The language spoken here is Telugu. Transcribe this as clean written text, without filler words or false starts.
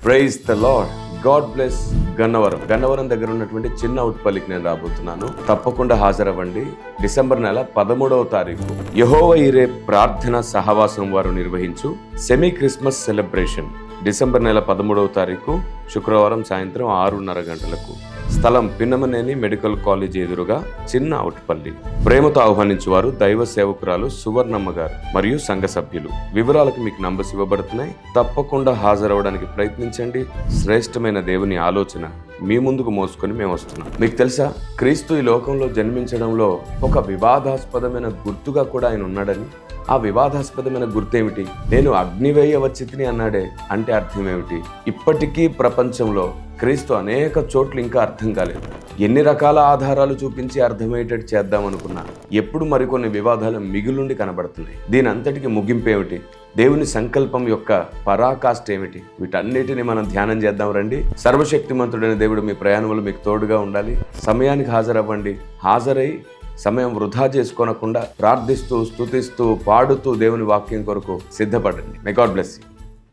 Praise the lord. God bless. Gannavaram దగ్గర ఉన్నటువంటి చిన్న ఉట్పల్లికి నేను రాబోతున్నాను. తప్పకుండా హాజరవ్వండి. డిసెంబర్ నెల 13వ తారీఖు యెహోవా ఈరే ప్రార్థన సహవాసం వారు నిర్వహించు సెమీ క్రిస్మస్ సెలబ్రేషన్. డిసెంబర్ నెల 13వ తారీఖు శుక్రవారం సాయంత్రం 6:30 గంటలకు. స్థలం పిన్నమనేని మెడికల్ కాలేజ్ ఎదురుగా, చిన్న అవుట్పల్లి. ప్రేమతో ఆహ్వానించువారు దైవ సేవకురాలు సువర్ణమ్మ గారు మరియు సంఘ సభ్యులు. వివరాలకు మీకు నంబర్స్ ఇవ్వబడుతున్నాయి. తప్పకుండా హాజరవడానికి ప్రయత్నించండి. శ్రేష్టమైన దేవుని ఆలోచన మీ ముందుకు మోసుకొని మేము వస్తున్నాం. మీకు తెలుసా, క్రీస్తు ఈ లోకంలో జన్మించడంలో ఒక వివాదాస్పదమైన గుర్తుగా కూడా ఆయన ఉన్నాడని. ఆ వివాదాస్పదమైన గుర్తేమిటి? నేను అగ్నివేయ వచ్చితిని అన్నాడే, అంటే అర్థం ఏమిటి? ఇప్పటికీ ప్రపంచంలో క్రీస్తు అనేక చోట్ల ఇంకా అర్థం కాలేదు. ఎన్ని రకాల ఆధారాలు చూపించి అర్థమయ్యేటట్టు చేద్దామనుకున్నా ఎప్పుడు మరికొన్ని వివాదాలు మిగులుండి కనబడుతున్నాయి. దీని అంతటికి ముగింపు ఏమిటి? దేవుని సంకల్పం యొక్క పరాకాష్ఠ ఏమిటి? వీటన్నిటిని మనం ధ్యానం చేద్దాం రండి. సర్వశక్తిమంతుడైన దేవుడు మీ ప్రయాణంలో మీకు తోడుగా ఉండాలి. సమయానికి హాజరవ్వండి. హాజరై సమయం వృధా చేసుకోనకుండా ప్రార్థిస్తూ, స్తుతిస్తూ, పాడుతూ దేవుని వాక్యం కొరకు సిద్ధపడండి. May God bless you.